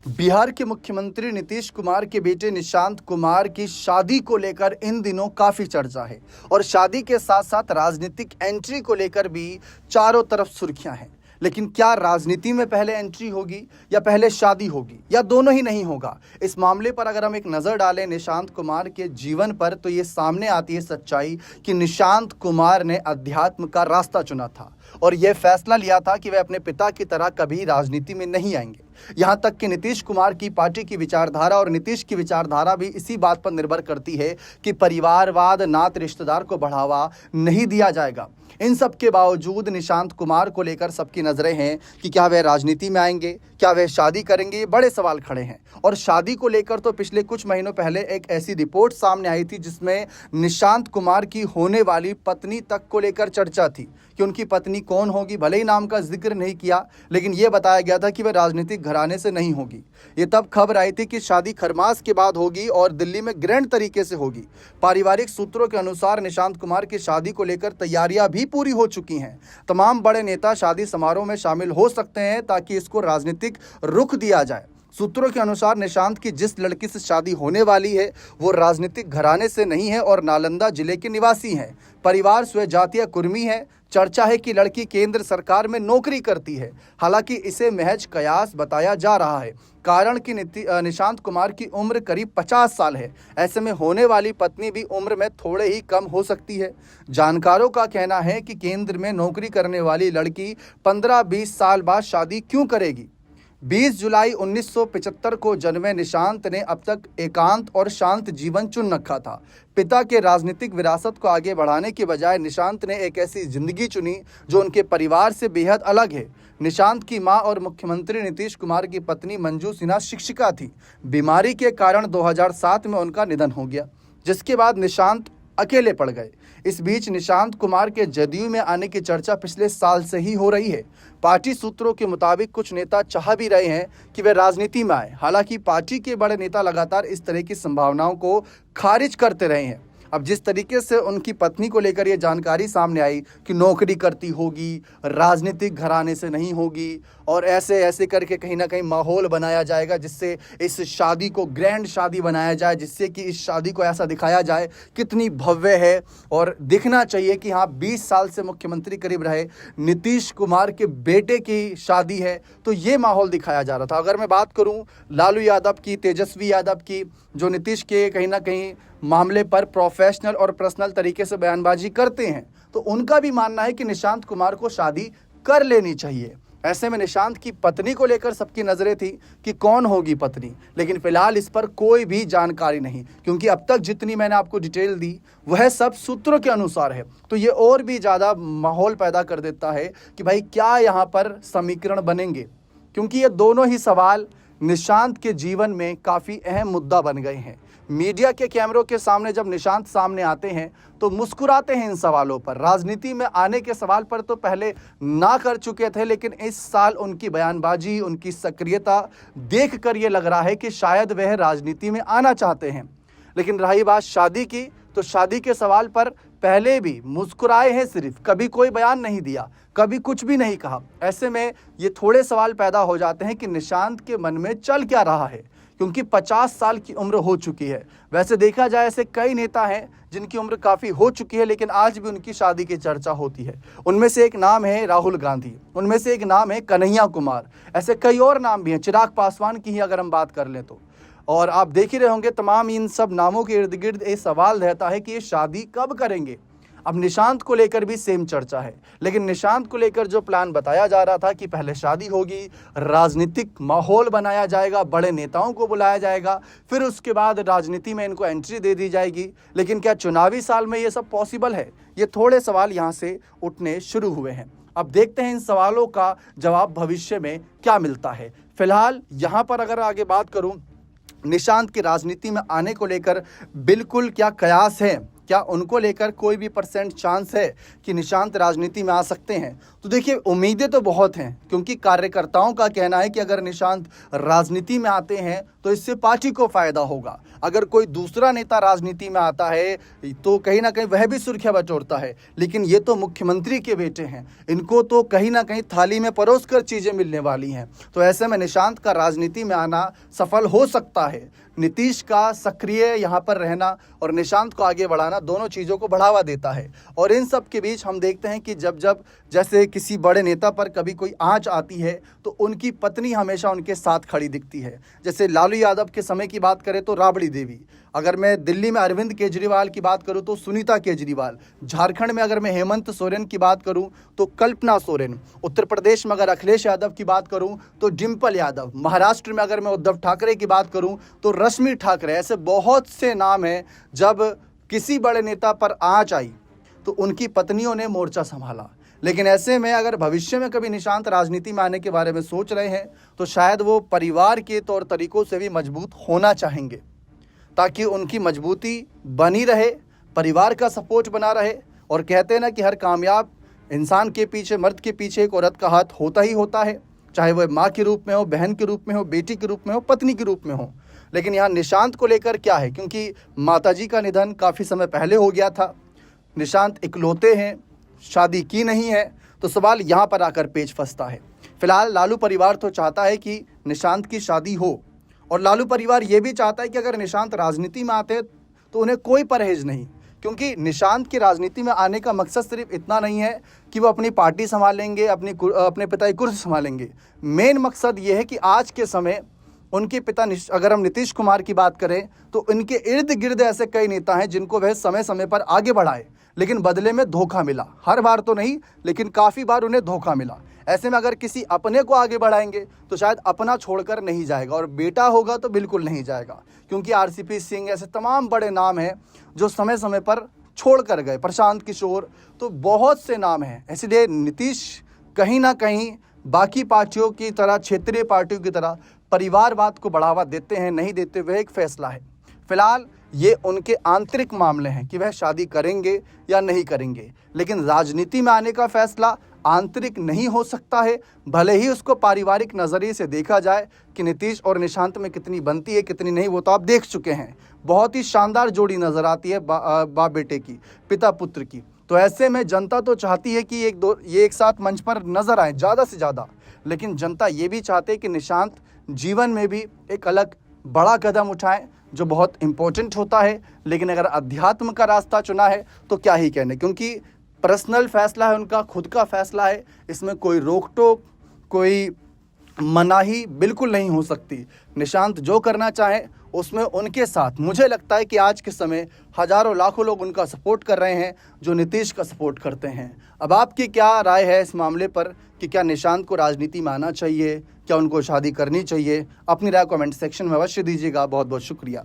बिहार के मुख्यमंत्री नीतीश कुमार के बेटे निशांत कुमार की शादी को लेकर इन दिनों काफी चर्चा है और शादी के साथ साथ राजनीतिक एंट्री को लेकर भी चारों तरफ सुर्खियां हैं। लेकिन क्या राजनीति में पहले एंट्री होगी या पहले शादी होगी या दोनों ही नहीं होगा? इस मामले पर अगर हम एक नज़र डालें निशांत कुमार के जीवन पर तो ये सामने आती है सच्चाई कि निशांत कुमार ने अध्यात्म का रास्ता चुना था और यह फैसला लिया था कि वे अपने पिता की तरह कभी राजनीति में नहीं आएंगे। यहाँ तक कि नीतीश कुमार की पार्टी की विचारधारा और नीतीश की विचारधारा भी इसी बात पर निर्भर करती है कि परिवारवाद, नात रिश्तेदार को बढ़ावा नहीं दिया जाएगा। इन सब के बावजूद निशांत कुमार को लेकर सबकी नज़रें हैं कि क्या वह राजनीति में आएंगे, क्या वह शादी करेंगे, ये बड़े सवाल खड़े हैं। और शादी को लेकर तो पिछले कुछ महीनों पहले एक ऐसी रिपोर्ट सामने आई थी जिसमें निशांत कुमार की होने वाली पत्नी तक को लेकर चर्चा थी कि उनकी पत्नी कौन होगी। भले ही नाम का जिक्र नहीं किया, लेकिन यह बताया गया था कि वह राजनीतिक घराने से नहीं होगी। ये तब खबर आई थी कि शादी खरमास के बाद होगी और दिल्ली में ग्रैंड तरीके से होगी। पारिवारिक सूत्रों के अनुसार निशांत कुमार की शादी को लेकर तैयारियां भी पूरी हो चुकी हैं। तमाम बड़े नेता शादी समारोह में शामिल हो सकते हैं ताकि इसको राजनीतिक रुख दिया जाए। सूत्रों के अनुसार निशांत की जिस लड़की से शादी होने वाली है वो राजनीतिक घराने से नहीं है और नालंदा जिले के निवासी हैं। परिवार स्वजातीय कुर्मी है। चर्चा है कि लड़की केंद्र सरकार में नौकरी करती है। हालांकि इसे महज कयास बताया जा रहा है, कारण कि निशांत कुमार की उम्र करीब 50 साल है। ऐसे में होने वाली पत्नी भी उम्र में थोड़े ही कम हो सकती है। जानकारों का कहना है कि केंद्र में नौकरी करने वाली लड़की 15-20 साल बाद शादी क्यों करेगी। 20 जुलाई 1975 को जन्मे निशांत ने अब तक एकांत और शांत जीवन चुन रखा था। पिता के राजनीतिक विरासत को आगे बढ़ाने के बजाय निशांत ने एक ऐसी जिंदगी चुनी जो उनके परिवार से बेहद अलग है। निशांत की मां और मुख्यमंत्री नीतीश कुमार की पत्नी मंजू सिन्हा शिक्षिका थी। बीमारी के कारण 2007 में उनका निधन हो गया, जिसके बाद निशांत अकेले पड़ गए। इस बीच निशांत कुमार के जदयू में आने की चर्चा पिछले साल से ही हो रही है। पार्टी सूत्रों के मुताबिक कुछ नेता चाह भी रहे हैं कि वे राजनीति में आए। हालांकि पार्टी के बड़े नेता लगातार इस तरह की संभावनाओं को खारिज करते रहे हैं। अब जिस तरीके से उनकी पत्नी को लेकर ये जानकारी सामने आई कि नौकरी करती होगी, राजनीतिक घराने से नहीं होगी और ऐसे ऐसे करके कहीं ना कहीं माहौल बनाया जाएगा जिससे इस शादी को ग्रैंड शादी बनाया जाए, जिससे कि इस शादी को ऐसा दिखाया जाए कितनी भव्य है और दिखना चाहिए कि हाँ 20 साल से मुख्यमंत्री करीब रहे नीतीश कुमार के बेटे की शादी है, तो ये माहौल दिखाया जा रहा था। अगर मैं बात करूँ लालू यादव की, तेजस्वी यादव की, जो नीतीश के कहीं ना कहीं मामले पर प्रोफेशनल और पर्सनल तरीके से बयानबाजी करते हैं, तो उनका भी मानना है कि निशांत कुमार को शादी कर लेनी चाहिए। ऐसे में निशांत की पत्नी को लेकर सबकी नजरें थी कि कौन होगी पत्नी, लेकिन फिलहाल इस पर कोई भी जानकारी नहीं, क्योंकि अब तक जितनी मैंने आपको डिटेल दी वह सब सूत्रों के अनुसार है। तो ये और भी ज़्यादा माहौल पैदा कर देता है कि भाई क्या यहाँ पर समीकरण बनेंगे, क्योंकि ये दोनों ही सवाल निशांत के जीवन में काफ़ी अहम मुद्दा बन गए हैं। मीडिया के कैमरों के सामने जब निशांत सामने आते हैं तो मुस्कुराते हैं इन सवालों पर। राजनीति में आने के सवाल पर तो पहले ना कर चुके थे, लेकिन इस साल उनकी बयानबाजी, उनकी सक्रियता देखकर ये लग रहा है कि शायद वह राजनीति में आना चाहते हैं। लेकिन रही बात शादी की, तो शादी के सवाल पर पहले भी मुस्कुराए हैं, सिर्फ कभी कोई बयान नहीं दिया, कभी कुछ भी नहीं कहा। ऐसे में ये थोड़े सवाल पैदा हो जाते हैं कि निशांत के मन में चल क्या रहा है, क्योंकि 50 साल की उम्र हो चुकी है। वैसे देखा जाए ऐसे कई नेता हैं जिनकी उम्र काफ़ी हो चुकी है, लेकिन आज भी उनकी शादी की चर्चा होती है। उनमें से एक नाम है राहुल गांधी, उनमें से एक नाम है कन्हैया कुमार, ऐसे कई और नाम भी हैं। चिराग पासवान की ही अगर हम बात कर लें तो, और आप देख ही रहे होंगे तमाम इन सब नामों के इर्द गिर्द ये सवाल रहता है कि ये शादी कब करेंगे। अब निशांत को लेकर भी सेम चर्चा है, लेकिन निशांत को लेकर जो प्लान बताया जा रहा था कि पहले शादी होगी, राजनीतिक माहौल बनाया जाएगा, बड़े नेताओं को बुलाया जाएगा, फिर उसके बाद राजनीति में इनको एंट्री दे दी जाएगी। लेकिन क्या चुनावी साल में ये सब पॉसिबल है? ये थोड़े सवाल यहाँ से उठने शुरू हुए हैं। अब देखते हैं इन सवालों का जवाब भविष्य में क्या मिलता है। फिलहाल यहाँ पर अगर आगे बात करूँ निशांत की राजनीति में आने को लेकर बिल्कुल क्या कयास है क्या उनको लेकर कोई भी % चांस है कि निशांत राजनीति में आ सकते हैं? तो देखिए, उम्मीदें तो बहुत हैं, क्योंकि कार्यकर्ताओं का कहना है कि अगर निशांत राजनीति में आते हैं तो इससे पार्टी को फायदा होगा। अगर कोई दूसरा नेता राजनीति में आता है तो कहीं ना कहीं वह भी सुर्खियां बटोरता है, लेकिन ये तो मुख्यमंत्री के बेटे हैं, इनको तो कहीं ना कहीं थाली में परोस कर चीजें मिलने वाली हैं। तो ऐसे में निशांत का राजनीति में आना सफल हो सकता है। नीतीश का सक्रिय यहाँ पर रहना और निशांत को आगे बढ़ाना दोनों चीज़ों को बढ़ावा देता है। और इन सब के बीच हम देखते हैं कि जब जब जैसे किसी बड़े नेता पर कभी कोई आंच आती है तो उनकी पत्नी हमेशा उनके साथ खड़ी दिखती है। जैसे लालू यादव के समय की बात करें तो राबड़ी देवी, अगर मैं दिल्ली में अरविंद केजरीवाल की बात करूं तो सुनीता केजरीवाल, झारखंड में अगर मैं हेमंत सोरेन की बात करूं तो कल्पना सोरेन, उत्तर प्रदेश में अगर अखिलेश यादव की बात करूं तो डिम्पल यादव, महाराष्ट्र में अगर मैं उद्धव ठाकरे की बात करूं तो रश्मि ठाकरे। ऐसे बहुत से नाम हैं। जब किसी बड़े नेता पर आंच आई तो उनकी पत्नियों ने मोर्चा संभाला। लेकिन ऐसे में अगर भविष्य में कभी निशांत राजनीति में आने के बारे में सोच रहे हैं तो शायद वो परिवार के तौर तरीकों से भी मजबूत होना चाहेंगे, ताकि उनकी मजबूती बनी रहे, परिवार का सपोर्ट बना रहे। और कहते हैं ना कि हर कामयाब इंसान के पीछे, मर्द के पीछे एक औरत का हाथ होता ही होता है, चाहे वह माँ के रूप में हो, बहन के रूप में हो, बेटी के रूप में हो, पत्नी के रूप में हो। लेकिन यहाँ निशांत को लेकर क्या है, क्योंकि माताजी का निधन काफ़ी समय पहले हो गया था, निशांत इकलौते हैं, शादी की नहीं है, तो सवाल यहाँ पर आकर पेच फंसता है। फिलहाल लालू परिवार तो चाहता है कि निशांत की शादी हो, और लालू परिवार ये भी चाहता है कि अगर निशांत राजनीति में आते तो उन्हें कोई परहेज नहीं, क्योंकि निशांत की राजनीति में आने का मकसद सिर्फ इतना नहीं है कि वो अपनी पार्टी संभालेंगे, अपने पिता की कुर्सी संभालेंगे। मेन मकसद ये है कि आज के समय उनके पिता, अगर हम नीतीश कुमार की बात करें तो इनके इर्द गिर्द ऐसे कई नेता हैं जिनको वह समय समय पर आगे बढ़ाए, लेकिन बदले में धोखा मिला। हर बार तो नहीं, लेकिन काफ़ी बार उन्हें धोखा मिला। ऐसे में अगर किसी अपने को आगे बढ़ाएंगे तो शायद अपना छोड़कर नहीं जाएगा, और बेटा होगा तो बिल्कुल नहीं जाएगा, क्योंकि RCP सिंह, ऐसे तमाम बड़े नाम हैं जो समय समय पर छोड़ कर गए, प्रशांत किशोर, तो बहुत से नाम हैं। इसलिए नीतीश कहीं ना कहीं बाकी पार्टियों की तरह, क्षेत्रीय पार्टियों की तरह परिवारवाद को बढ़ावा देते हैं नहीं देते, वह एक फैसला है। फिलहाल ये उनके आंतरिक मामले हैं कि वह शादी करेंगे या नहीं करेंगे, लेकिन राजनीति में आने का फैसला आंतरिक नहीं हो सकता है। भले ही उसको पारिवारिक नज़रिए से देखा जाए कि नीतीश और निशांत में कितनी बनती है कितनी नहीं, वो तो आप देख चुके हैं। बहुत ही शानदार जोड़ी नज़र आती है बाप बेटे की, पिता पुत्र की। तो ऐसे में जनता तो चाहती है कि ये एक साथ मंच पर नजर आए ज़्यादा से ज़्यादा, लेकिन जनता ये भी चाहते है कि निशांत जीवन में भी एक अलग बड़ा कदम उठाएं जो बहुत इम्पोर्टेंट होता है। लेकिन अगर अध्यात्म का रास्ता चुना है तो क्या ही कहने, क्योंकि पर्सनल फैसला है, उनका खुद का फैसला है, इसमें कोई रोक टोक, कोई मनाही बिल्कुल नहीं हो सकती। निशांत जो करना चाहे उसमें उनके साथ, मुझे लगता है कि आज के समय हजारों लाखों लोग उनका सपोर्ट कर रहे हैं जो नीतीश का सपोर्ट करते हैं। अब आपकी क्या राय है इस मामले पर कि क्या निशांत को राजनीति में आना चाहिए, क्या उनको शादी करनी चाहिए? अपनी राय कमेंट सेक्शन में अवश्य दीजिएगा। बहुत बहुत शुक्रिया।